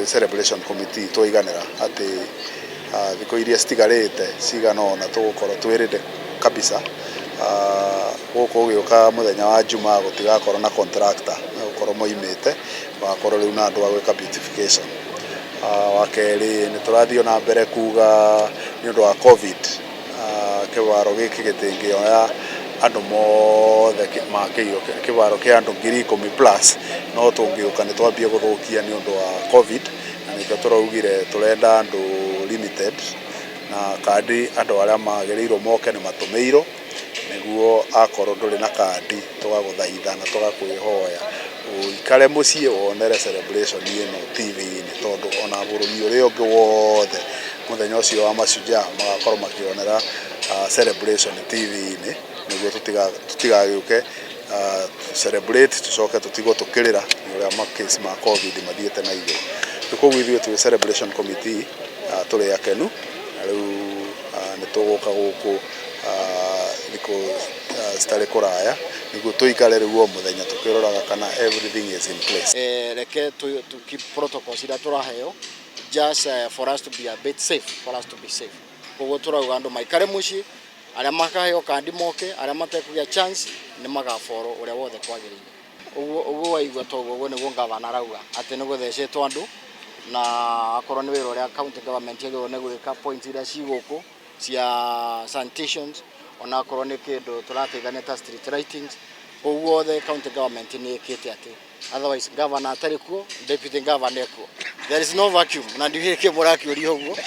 celebration committee twiganira ati thiko iria citigarite cigana ona tugukorwo twirinde kabisa guku giuka muthenya wa Juma gutigakorwo na contractor gukorwo moimite wakorwo riu na andu a gwika beautification. Wakeri ni turathio na mbere kuga ni undu wa covid kibaro giki gitingioya andu mothe makiyo kibaro kia andu 10,000+ no tungiuka ni twambie guthukia ni undu wa covid na nikio turaugire turenda andu limited na kandi andu aria magereirwo moke ni matumeiro niguo akorwo nduri na kandi tugaguthaitha na tugakwihoya ikare mucie wonere celebration ino TV-ini tondu ona bururi uria ungi wothe muthenya ucio wa Mashujaa magakorwo makionera celebration TV-ini niguo tutigagiuke celebrate tucoke tutigwo tukirira uria case ma covid mathiete na iguru tukugu ithuĩ twi celebration committee turi akenu riu nituguka guku thiko stare kuraya niguo tuikare riu muthenya tukiroraga kana everything is in place. Reke to keep protocols ira turaheo just for us to be a bit safe, for us to be safe. Koguo turauga andu maikare mucie aria makaheo kandi moke aria matekugia chance ni magaforo uria wothe kwagirire. Uguo waigua toguo uguo niguo ngavana arauga ati niguthecetwo andu na akorwo ni wira uria county government yagirwo ni gwika points ira ciguku cia sanitations ona akorwo ni kindu turateithania ta street lightings uguo the county government ni ikite ati otherwise governor atari kuo deputy governor kuo there is no vacuum na ndihike murakiuria uguo